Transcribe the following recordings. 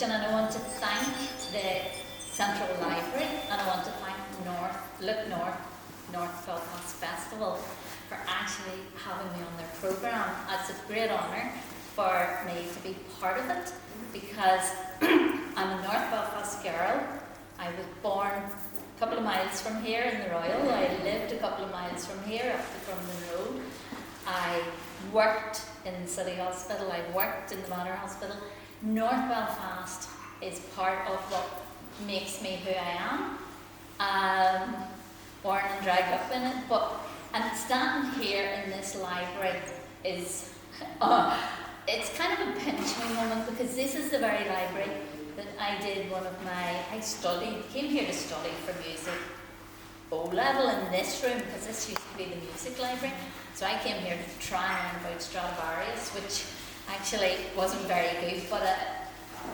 introduction, and I want to thank the Central Library, and I want to thank North Belfast Festival for actually having me on their programme. It's a great honour for me to be part of it, because I'm a North Belfast girl. I was born a couple of miles from here in the Royal. I lived a couple of miles from here, up the Crumlin Road. I worked in the City Hospital, I worked in the Manor Hospital. North Belfast is part of what makes me who I am. Born and dragged up in it, and standing here in this library is, it's kind of a pinch me moment, because this is the very library that I did came here to study for music O-level in this room, because this used to be the music library. So I came here to try and learn about Stradivarius, which actually wasn't very good,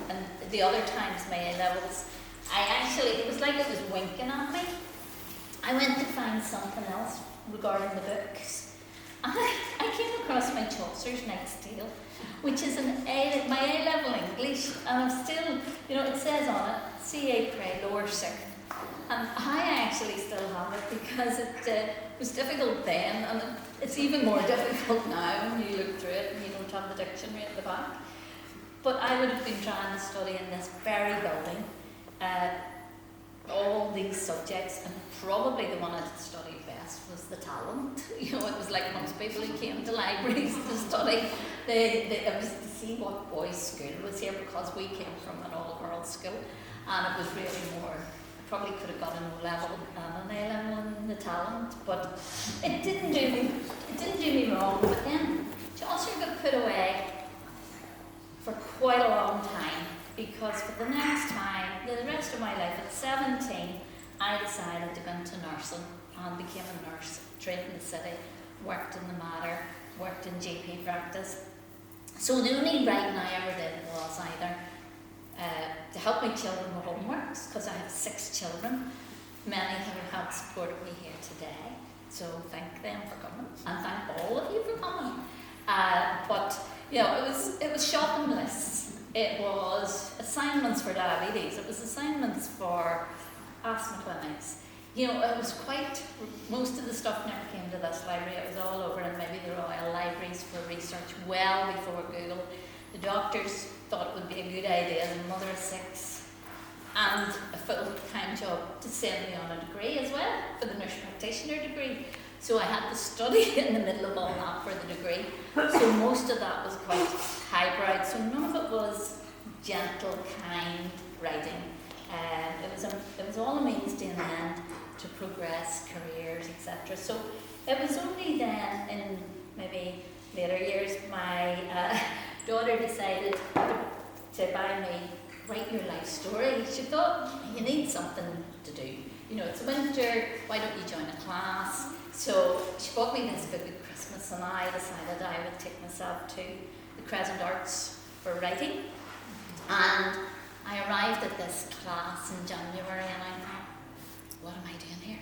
and the other times my A-levels, it was like it was winking at me. I went to find something else regarding the books, and I came across my Chaucer's Knight's Tale, which is my A-level English, and I'm still, it says on it, C.A. Creagh, lower 6th. And I actually still have it, because it was difficult then, and it's even more difficult now when you look through it and you don't have the dictionary at the back. But I would have been trying to study in this very building all these subjects, and probably the one I studied best was the talent. It was like most people who came to libraries to study. It was to see what boys' school was here, because we came from an all-girls school, and it was really more. Probably could have got an O-level and an A-level in the talent, but it didn't do me wrong. But then Chaucer got put away for quite a long time, because for the next time, the rest of my life, at 17, I decided to go into nursing and became a nurse, trained in the city, worked in the Mater, worked in GP practice. So the only writing I ever did was either to help my children with homeworks, because I have 6 children, many who have supported me here today, so thank them for coming, and thank all of you for coming. But it was shopping lists, it was assignments for diabetes, it was assignments for asthma clinics. It was most of the stuff never came to this library. It was all over in maybe the Royal Libraries for research well before Google. The doctors thought it would be a good idea as a mother of 6 and a full-time job to send me on a degree as well, for the nurse practitioner degree. So I had to study in the middle of all that for the degree. So most of that was quite highbrow. So none of it was gentle, kind writing. It was all a means to an end to progress careers, etc. So it was only then, in maybe later years, my daughter decided to buy me Write Your Life Story. She thought, you need something to do. It's winter, why don't you join a class? So she bought me this book at Christmas, and I decided I would take myself to the Crescent Arts for writing. And I arrived at this class in January, and I thought, what am I doing here?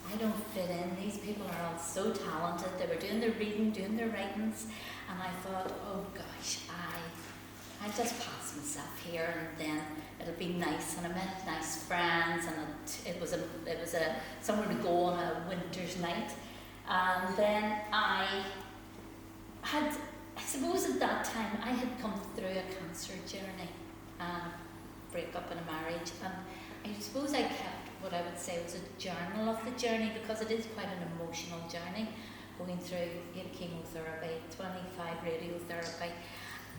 I don't fit in. These people are all so talented. They were doing their reading, doing their writings, and I thought, oh gosh, I'll just pass myself here, and then it'll be nice. And I met nice friends, and it was somewhere to go on a winter's night. And then I suppose at that time I had come through a cancer journey, break up in a marriage, and I suppose I kept what I would say was a journal of the journey, because it is quite an emotional journey, going through chemotherapy, 25 radiotherapy,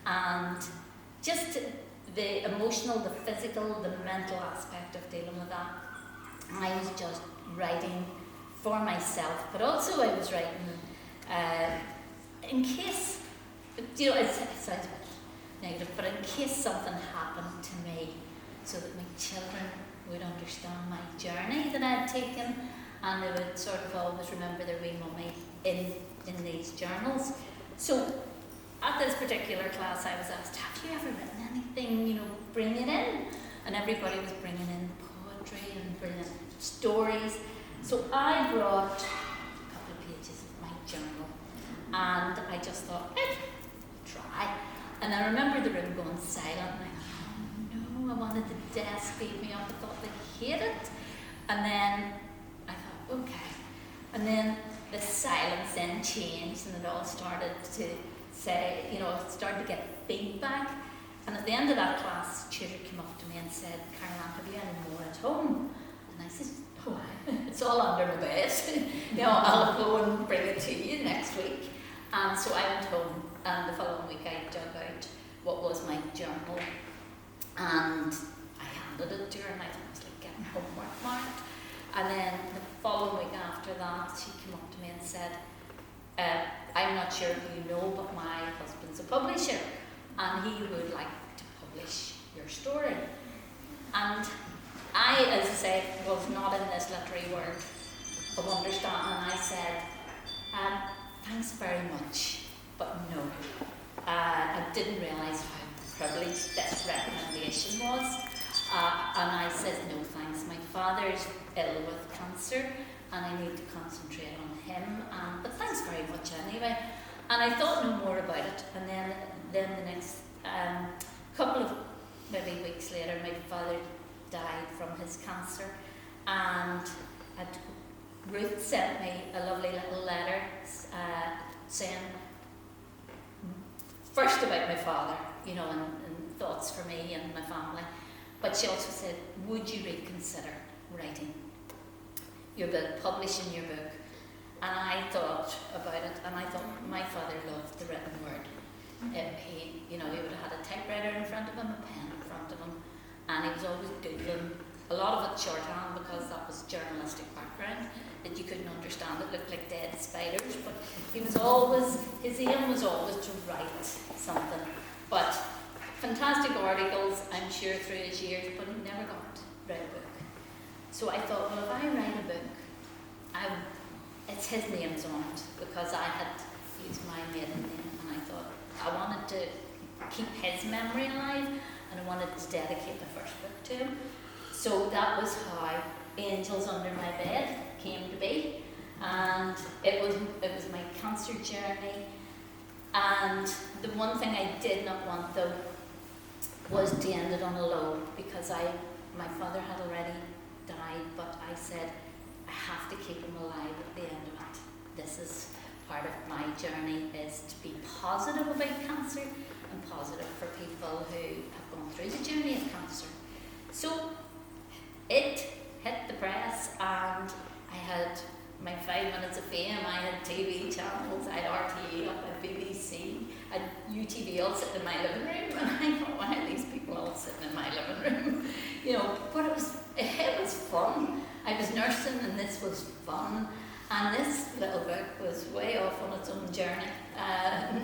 and just the emotional, the physical, the mental aspect of dealing with that. I was just writing for myself, but also I was writing in case, it sounds a bit negative, but in case something happened to me, so that my children would understand my journey that I'd taken, and they would sort of always remember their wee mummy in these journals. So at this particular class I was asked, have you ever written anything, bring it in? And everybody was bringing in poetry and bringing stories. So I brought a couple of pages of my journal, and I just thought, try. And I remember the room going silent, and I wanted the desk, beat me up, I thought they hated it. And then I thought, okay. And then the silence then changed and it all started to say, you know, it started to get feedback. And at the end of that class, the tutor came up to me and said, Caroline, have you any more at home? And I said, oh, it's all under my bed. You know, I'll go and bring it to you next week. And so I went home, and the following week I dug out what was my journal, and I handed it to her, and I thought it was like getting homework marked. And then the following week after that, she came up to me and said, I'm not sure if you know, but my husband's a publisher, and he would like to publish your story. And I, as I say, was not in this literary world of understanding, and I said, thanks very much, but no. I didn't realise how privileged this recommendation was, and I said, no thanks, my father's ill with cancer, and I need to concentrate on him, but thanks very much anyway. And I thought no more about it, and then the next couple of maybe weeks later, my father died from his cancer, and Ruth sent me a lovely little letter saying, first about my father, you know, and thoughts for me and my family, but she also said, would you reconsider writing your book, publishing your book? And I thought about it, and I thought my father loved the written word. He would have had a typewriter in front of him, a pen in front of him, and he was always Googling, a lot of it shorthand because that was journalistic background, that you couldn't understand. It looked like dead spiders, but his aim was always to write something. But fantastic articles, I'm sure, through his years, but he never got to write a book. So I thought, well, if I write a book, it's his name's on it, because I had used my maiden name, and I thought I wanted to keep his memory alive, and I wanted to dedicate the first book to him. So that was how Angels Under My Bed came to be, and it was my cancer journey. And the one thing I did not want, though, was to end it on a low, because my father had already died, but I said I have to keep him alive at the end of it. This is part of my journey, is to be positive about cancer and positive for people who have gone through the journey of cancer. So it hit the press, and I had my 5 minutes of fame. I had TV channels, I had RTE, I had BBC, I had UTV all sitting in my living room, and I thought, why are these people all sitting in my living room? You know, but it was fun. I was nursing, and this was fun. And this little book was way off on its own journey,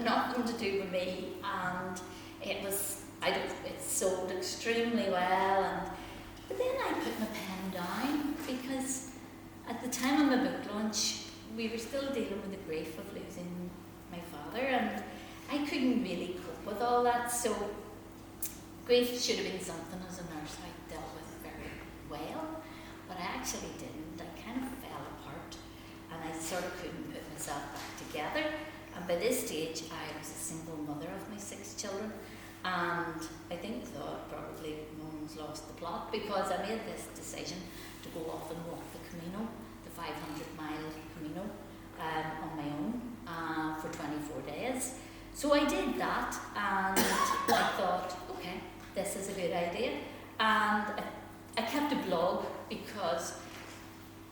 nothing to do with me, and it sold extremely well. But then I put my pen down, because at the time of my book launch, we were still dealing with the grief of losing my father, and I couldn't really cope with all that. So grief should have been something as a nurse I dealt with very well, but I actually didn't. I kind of fell apart, and I sort of couldn't put myself back together. And by this stage, I was a single mother of my 6 children, and I think thought probably Mum's lost the plot, because I made this decision to go off and walk the Camino, the 500-mile Camino, on my own for 24 days. So I did that, and I thought, okay, this is a good idea. And I kept a blog, because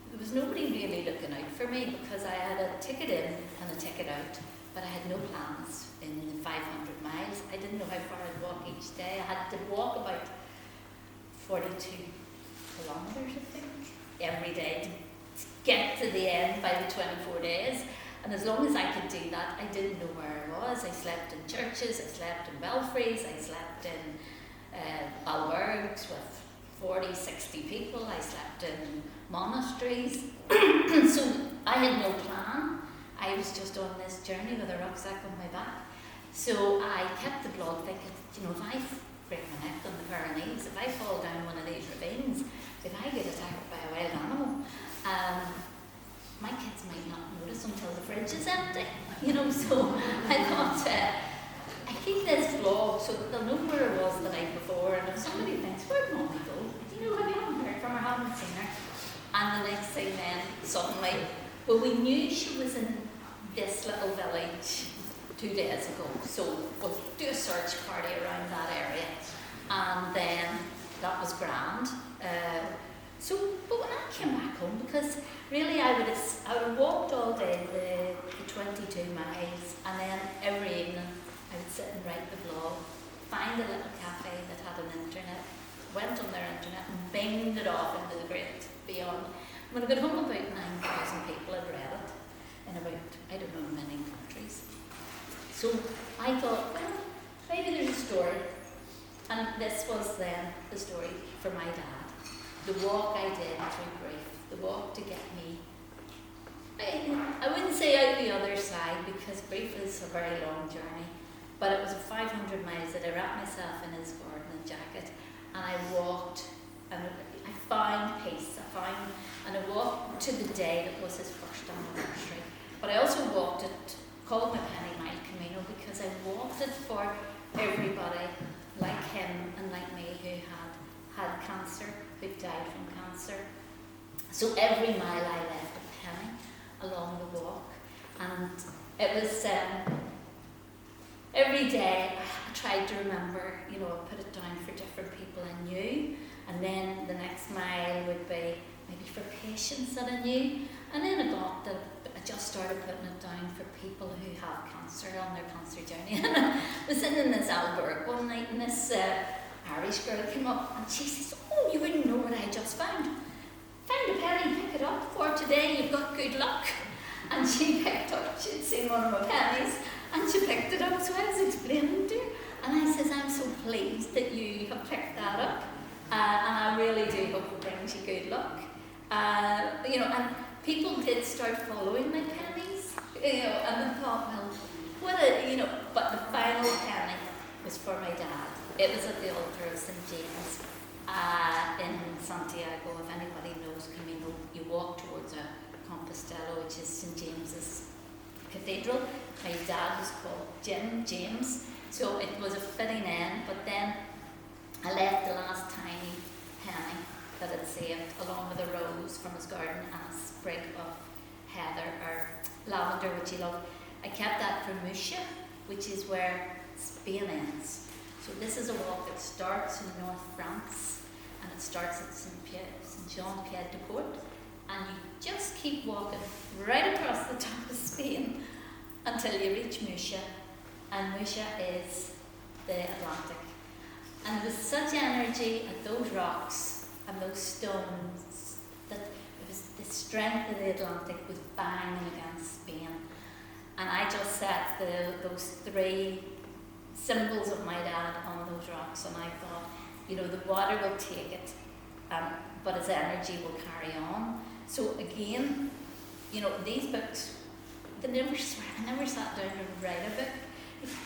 there was nobody really looking out for me, because I had a ticket in and a ticket out, but I had no plans in the 500 miles. I didn't know how far I'd walk each day. I had to walk about 42 kilometres, I think, every day to get to the end by the 24 days. And as long as I could do that, I didn't know where I was. I slept in churches, I slept in belfries, I slept in albergues with 40, 60 people, I slept in monasteries. So I had no plan. I was just on this journey with a rucksack on my back. So I kept the blog thinking, if I break my neck on the Pyrenees, if I fall down one of these ravines, if I get attacked by a wild animal, my kids might not notice until the fridge is empty. So I thought, I keep this vlog so that they'll know where I was the night before, and if somebody thinks, where'd Mommy go? You know, have you haven't heard from her, haven't seen her? And the next thing then, suddenly, well, we knew she was in this little village 2 days ago, so we'll do a search party around that area, and then that was grand. But when I came back home, because really I would have walked all day the 22 miles, and then every evening I would sit and write the blog, find a little cafe that had an internet, went on their internet and binged it off into the great beyond. When I got home, about 9,000 people had read it in about, I don't know, many countries. So I thought, well, maybe there's a story. And this was then the story for my dad. The walk I did through grief, the walk to get me, I wouldn't say out the other side, because grief is a very long journey, but it was a 500 miles that I wrapped myself in his garden jacket, and I walked, and I found peace, and I walked to the day that was his first anniversary. But I also walked it, called my Penny Mile Camino, because I walked it for everybody like him and like me who had cancer, who died from cancer. So every mile I left a penny along the walk, and it was every day I tried to remember, you know, I put it down for different people I knew, and then the next mile would be maybe for patients that I knew, and then I just started putting it down for people who have cancer on their cancer journey. And I was sitting in this albergue one night, and this Irish girl came up, and she says, "Oh, you wouldn't know what I just found. Found a penny, pick it up for today, you've got good luck." And she picked up, she'd seen one of my pennies, and she picked it up. So I was explaining to her, and I says, "I'm so pleased that you have picked that up, and I really do hope it brings you good luck." You know, and people did start following my pennies, you know, and I thought, well, what a, you know, but the final penny was for my dad. It was at the altar of St. James in Santiago. If anybody knows Camino, you walk towards a Compostela, which is St. James's Cathedral. My dad was called James, so it was a fitting end, but then I left the last tiny penny that I'd saved along with a rose from his garden and a sprig of heather or lavender, which he loved. I kept that for Murcia, which is where Spain ends. So this is a walk that starts in North France, and it starts at Saint Jean-Pied-de-Port, and you just keep walking right across the top of Spain until you reach Murcia, and Murcia is the Atlantic. And there was such energy at those rocks and those stones that it was the strength of the Atlantic was banging against Spain. And I just set those three symbols of my dad on those rocks, and I thought, you know, the water will take it, but his energy will carry on. So again, you know, these books, I never sat down to write a book.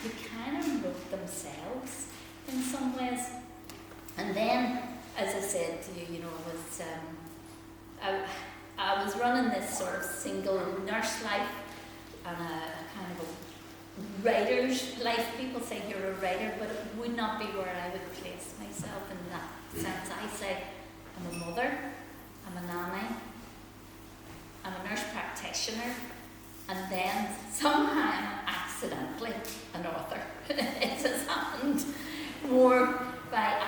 They kind of wrote themselves in some ways. And then, as I said to you, you know, I was running this sort of single nurse life and a kind of a writer's life. People say you're a writer, but it would not be where I would place myself in that sense. I say I'm a mother, I'm a nanny, I'm a nurse practitioner, and then somehow accidentally an author. It has happened more by,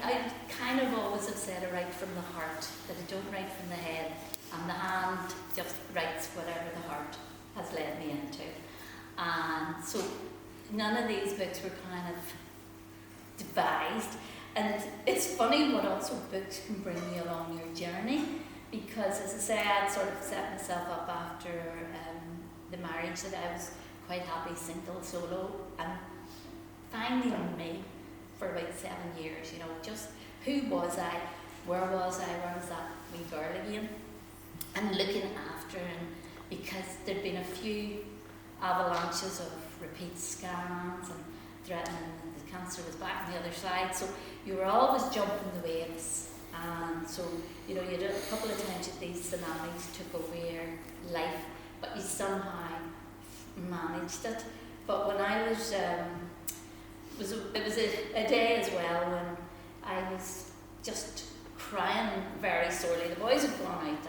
I kind of always have said I write from the heart, that I don't write from the head, and the hand just writes whatever the heart has led me into. And so none of these books were kind of devised. And it's funny what also books can bring you along your journey, because as I say, I had sort of set myself up after the marriage that I was quite happy single, solo, and finding me for about 7 years, you know, just who was I, where was that wee girl again, and looking after, and because there'd been a few avalanches of repeat scans and threatening that the cancer was back on the other side, so you were always jumping the waves. And so, you know, you did a couple of times that these tsunamis took over your life, but you somehow managed it. But when I was it was a day as well when I was just crying very sorely. The boys had gone out.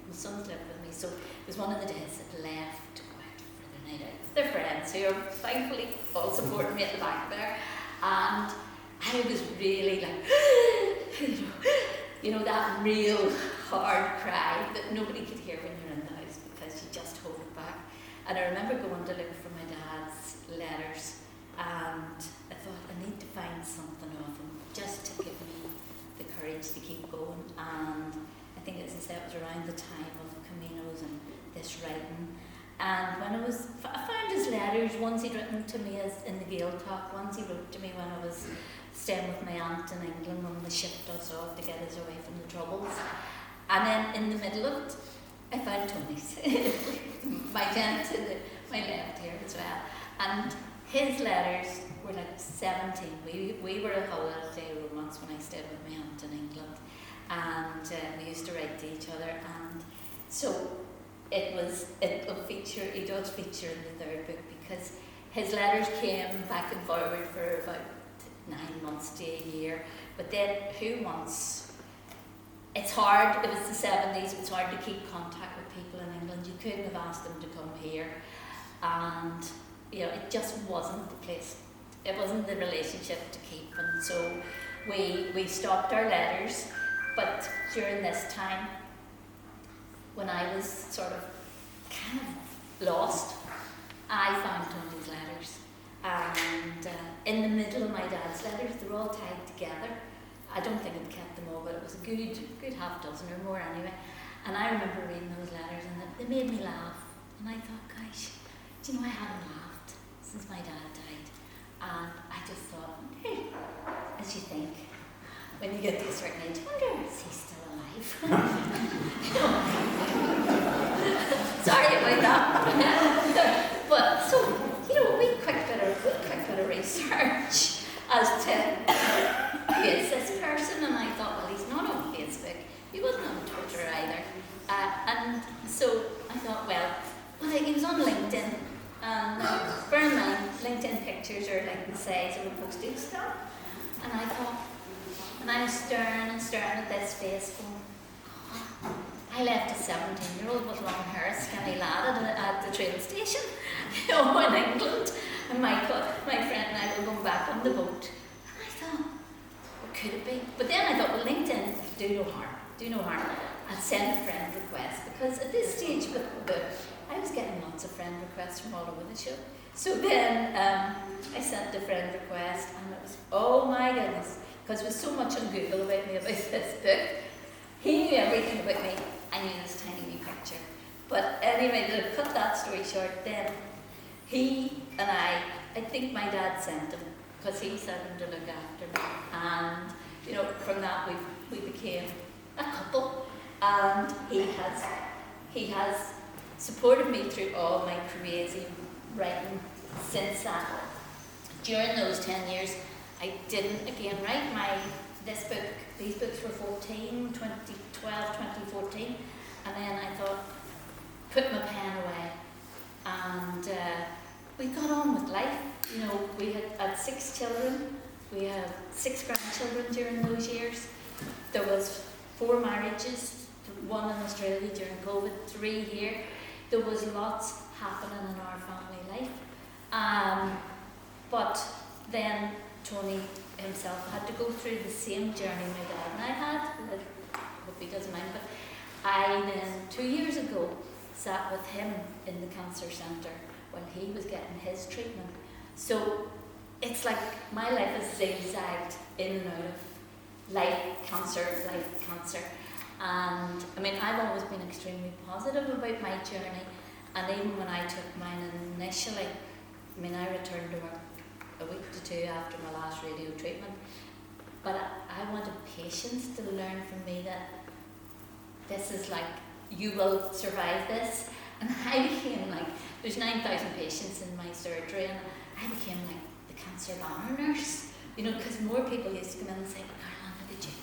My son's lived with me, so it was one of the days that left to go out for the night out with their friends, who are thankfully all supporting me at the back there. And I was really like, you know, that real hard cry that nobody could hear when you're in the house because you just hold it back. And I remember going to look for my dad's letters, and I thought I need to find something of him just to give me the courage to keep going. And I think, as I said, it was around the time of Caminos and this writing. And when I found his letters, once he'd written to me as in the Gael talk, once he wrote to me when I was staying with my aunt in England when they shipped us off to get us away from the troubles. And then in the middle of it, I found Tony's, my gent to my left here as well. And his letters were like 17. We were a holiday romance when I stayed with my aunt in England. And we used to write to each other. And so it does feature in the third book, because his letters came back and forward for about 9 months to a year. But then it's hard, it was the 70s, it was hard to keep contact with people in England. You couldn't have asked them to come here. And, you know, it just wasn't the place, it wasn't the relationship to keep. And so we stopped our letters. But during this time, when I was sort of kind of lost, I found Tony's letters. And in the middle of my dad's letters, they were all tied together. I don't think I'd kept them all, but it was a good half dozen or more anyway. And I remember reading those letters, and they made me laugh. And I thought, gosh, do you know, I haven't laughed since my dad died. And I just thought, hey, as you think, when you get to a certain age, I wonder, is he still alive? Sorry about that. But so, you know, we quick bit of research as to who is this person, and I thought, well, he's not on Facebook, he wasn't on Twitter either. And so I thought, well, he was on LinkedIn. And bear in mind, LinkedIn pictures are like the size of a postage stamp. And I thought, and I was staring at this face going, I left a 17-year-old with long hair, skinny lad at the train station, you know, in England. And my friend and I were going back on the boat. And I thought, what could it be? But then I thought, well, LinkedIn, do no harm. I'd send a friend request, because at this stage with the book, I was getting lots of friend requests from all over the show. So then I sent a friend request, and it was, oh my goodness, because there was so much on Google about me, about this book. He knew everything about me. I knew this tiny wee picture. But anyway, to cut that story short, then he and I think my dad sent him, because he sent him to look after me. And, you know, from that we became a couple. And he has supported me through all my crazy writing since that. During those 10 years, I didn't again write these books were 2012, 2014, and then I thought, put my pen away, and we got on with life. You know, we had 6 children, we had 6 grandchildren during those years. There was 4 marriages, 1 in Australia during COVID, 3 here. There was lots happening in our family life. But then Tony himself had to go through the same journey my dad and I had. I hope he doesn't mind, but I then 2 years ago sat with him in the cancer centre when he was getting his treatment. So it's like my life has zigzagged in and out of life, cancer. And I mean, I've always been extremely positive about my journey, and even when I took mine initially, I mean, I returned to work a week to 2 after my last radio treatment, but I wanted patients to learn from me that this is like, you will survive this. And I became like, there's 9,000 patients in my surgery, and I became like the cancer banner nurse, you know, because more people used to come in and say, Caroline, look at you,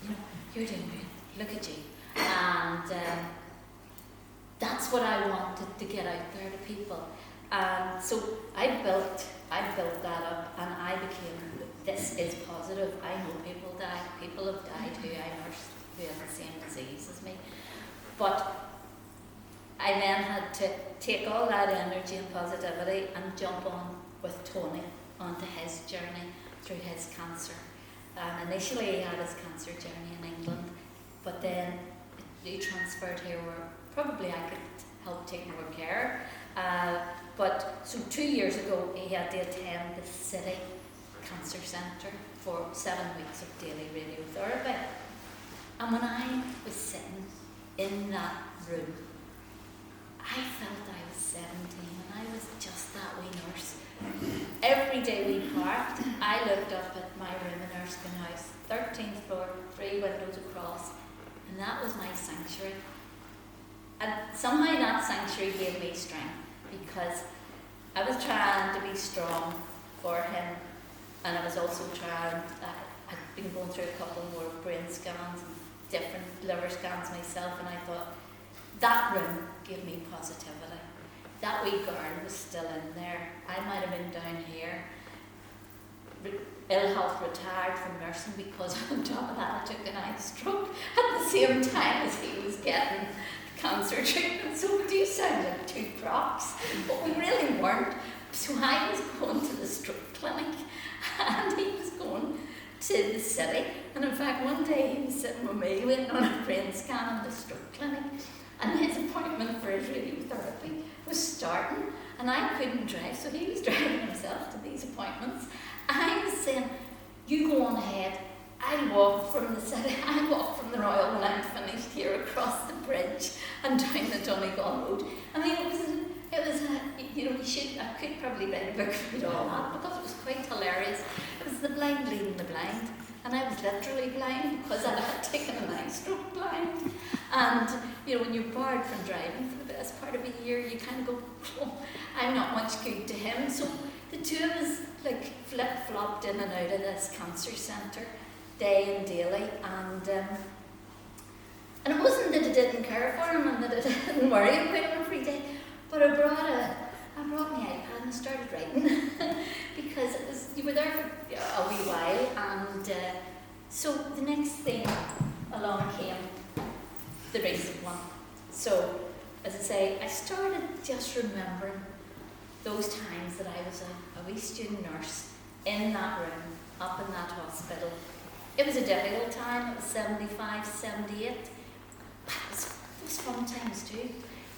you know, you're doing good. Look at you. And that's what I wanted to get out there to people. And so I built that up, and I became, this is positive. I know people die, people have died who I nursed who have the same disease as me. But I then had to take all that energy and positivity and jump on with Tony onto his journey through his cancer. Initially he had his cancer journey in England, but then he transferred here where probably I could help take more care. But so 2 years ago he had to attend the City Cancer Centre for 7 weeks of daily radiotherapy. And when I was sitting in that room, I felt I was 17 and I was just that wee nurse. Every day we parked, I looked up at my room in Erskine House, 13th floor, 3 windows across, and that was my sanctuary. And somehow that sanctuary gave me strength, because I was trying to be strong for him, and I was also trying, I'd been going through a couple more brain scans and different liver scans myself, and I thought, that room gave me positivity. That wee girl was still in there. I might have been down here, ill health, retired from nursing, because on top of that I took an eye stroke at the same time as he was getting cancer treatment. So we do sound like two crocs, but we really weren't. So I was going to the stroke clinic and he was going to the City. And in fact, one day he was sitting with me waiting on a brain scan in the stroke clinic, and his appointment for his radiotherapy was starting, and I couldn't drive, so he was driving himself to these appointments. I was saying, you go on ahead, I'll walk from the City, I'll walk from the Royal when I'm finished here across the bridge and down the Donegal Road. I mean, it was I could probably write a book about all that, because it was quite hilarious. It was the blind leading the blind, and I was literally blind because I had taken an eye stroke blind. And when you're barred from driving for the best part of a year, you kind of go, oh, I'm not much good to him. So the two of us flip-flopped in and out of this cancer centre day and daily, and it wasn't that I didn't care for him and that I didn't worry about him every day, but I brought my iPad and I started writing because you were there for a wee while, and so the next thing along came the recent one. So, as I say, I started just remembering those times that I was a wee student nurse in that room, up in that hospital. It was a difficult time. It was 75, 78. But it was fun times too.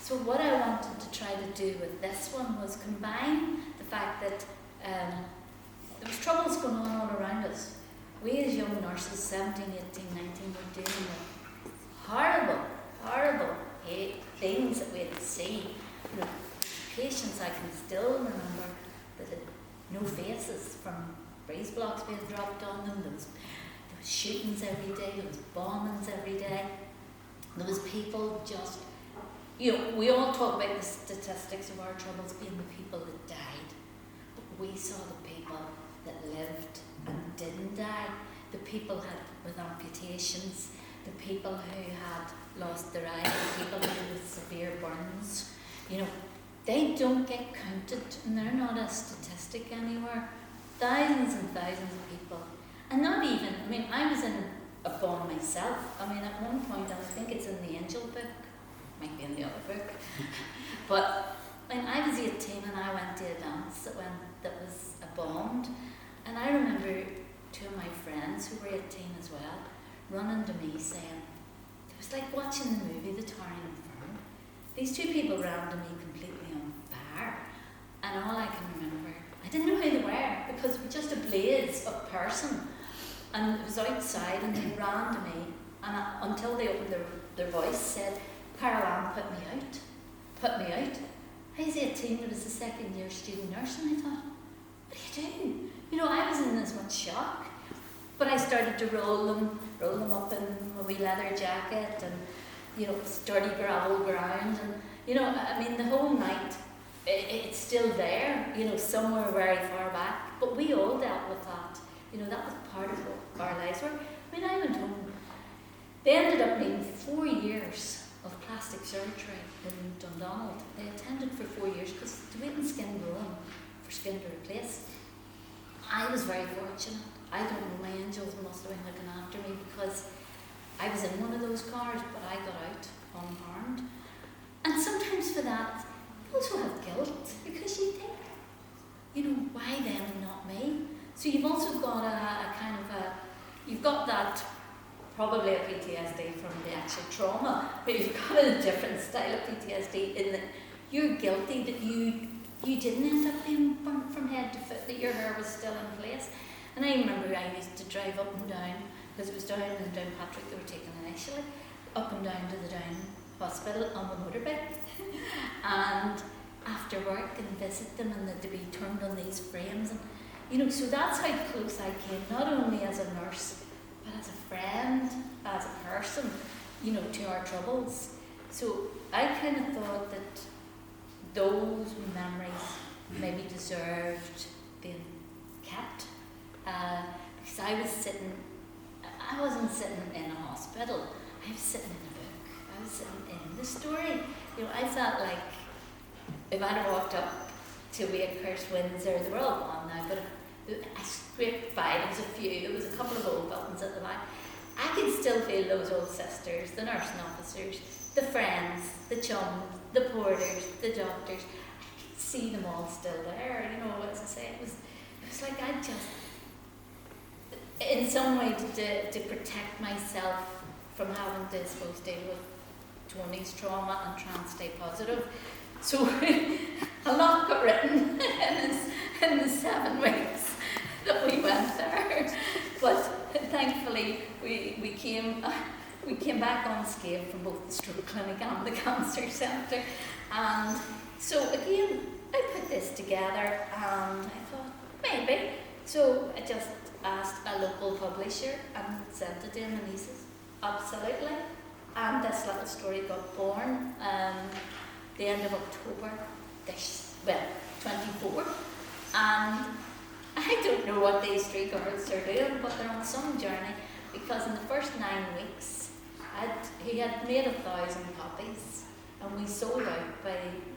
So what I wanted to try to do with this one was combine the fact that there was troubles going on all around us. We as young nurses, 17, 18, 19, were dealing with horrible things that we had to see. Patients I can still remember that had no faces from breeze blocks being dropped on them. There was shootings every day, there was bombings every day. There was people just, we all talk about the statistics of our troubles being the people that died, but we saw the people that lived and didn't die, the people with amputations, the people who had lost their eye, the people who with severe burns. They don't get counted, and they're not a statistic anywhere. Thousands and thousands of people. And not even, I was in a bomb myself. At one point, and I think it's in the Angel book, might be in the other book, but when I was 18 and I went to a dance that was bombed, and I remember two of my friends who were 18 as well, running to me saying, it was like watching the movie The Towering Inferno. These two people ran to me completely on fire, and all I can remember, I didn't know who they were because it was just a blaze of person, and it was outside, and they ran to me, and until they opened their voice, said, Carol Ann, put me out. I was 18, I was a second year student nurse, and I thought, what do you do? I was in as much shock, but I started to roll them up in a wee leather jacket, and sturdy gravel ground, and the whole night, it's still there, somewhere very far back, but we all dealt with that. That was part of our lives. I went home. They ended up needing 4 years of plastic surgery in Dundonald. They attended for 4 years because to wait in skin growing for skin to replace. I was very fortunate. I don't know, my angels must have been looking after me because I was in one of those cars, but I got out unharmed. And sometimes for that, you also have guilt because you think, you know, why them and not me? So you've also got a kind of a, you've got that probably a PTSD from the actual trauma, but you've got a different style of PTSD in that you're guilty that you didn't end up being burnt from head to foot, that your hair was still in place. And I remember I used to drive up and down, because it was down in Downpatrick they were taken initially, up and down to the Down Hospital on the motorbike. And after work and visit them, and they'd be turned on these frames. And, you know, so that's how close I came, not only as a nurse, but as a friend, as a person, you know, to our troubles. So I kind of thought that those memories maybe deserved being kept. Because I wasn't sitting in a hospital, I was sitting in a book, I was sitting in the story. You know, I felt like if I'd have walked up to Wakehurst, Windsor, they were all gone now, but I scraped by, there was a few, there was a couple of old buildings at the back. I could still feel those old sisters, the nursing officers, the friends, the chums, the porters, the doctors. I could see them all still there, you know, as I say, it was like I just, in some way to protect myself from having to, I suppose, deal with Tony's trauma and try and stay positive. So a lot got written in the 7 weeks that we went there. But thankfully we came back unscathed from both the stroke clinic and the cancer centre. And so again, I put this together and I thought, maybe. So I just asked a local publisher and sent it to him, and he says, absolutely. And this little story got born the end of October, 24. And I don't know what these 3 girls are doing, but they're on some journey, because in the first 9 weeks, he had made 1,000 copies, and we sold out by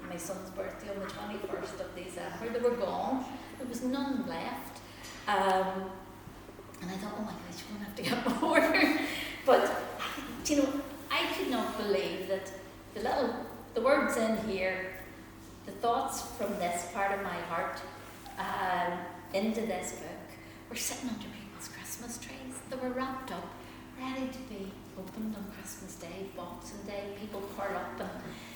my son's birthday on the 21st of December. They were gone. There was none left. And I thought, oh my gosh, we're going to have to get more. But, you know, I could not believe that the words in here, the thoughts from this part of my heart into this book were sitting under people's Christmas trees. They were wrapped up, ready to be opened on Christmas Day, Boxing Day. People curl up and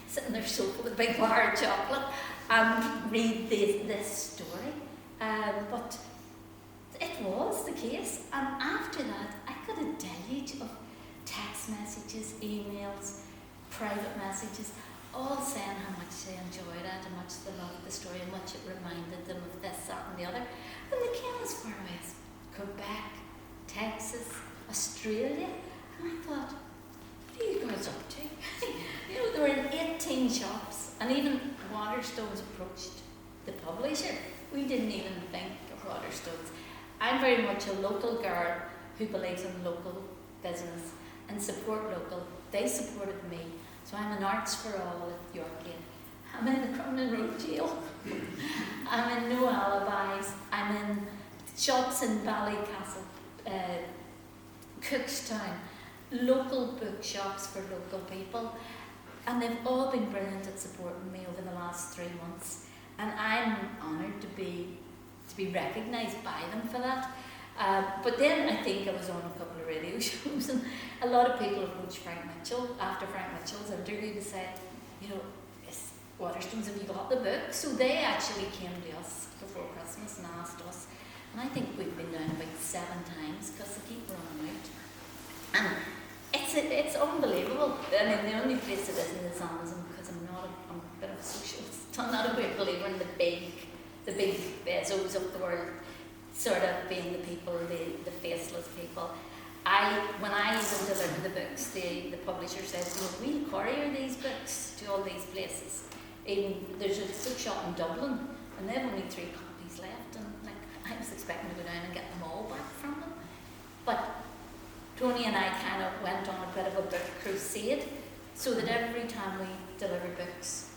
sit on their sofa with a big bar of chocolate and read this story. But it was the case, and after that I got a deluge of text messages, emails, private messages, all saying how much they enjoyed it, how much they loved the story, how much it reminded them of this, that and the other. And they came as far away as Quebec, Texas, Australia, and I thought, what are you guys up to? You know, they were in 18 shops, and even Waterstones approached the publisher. We didn't even think of Waterstones. I'm very much a local girl who believes in local business and support local. They supported me. So I'm an Arts for All at Yorkgate. I'm in the Crumlin Road Jail. I'm in No Alibis. I'm in shops in Ballycastle, Cookstown, local bookshops for local people. And they've all been brilliant at supporting me over the last 3 months. And I'm honoured to be recognised by them for that. But then I think I was on a couple of radio shows, and a lot of people approached Frank Mitchell after Frank Mitchell's interview to say, you know, yes, Waterstones, have you got the book? So they actually came to us before Christmas and asked us, and I think we've been down about 7 times because they keep running out. And it's unbelievable. I mean, the only place it isn't is Amazon, because I'm a bit of a socialist. I'm not a great believer in the big Bezos of the world sort of being the people, the faceless people. When I even deliver the books, the publisher says, you know, we'll courier these books to all these places. Even there's a bookshop in Dublin, and they have only 3 copies left, and like I was expecting to go down and get them all back from them. But Tony and I kind of went on a bit of a book crusade so that every time we deliver books,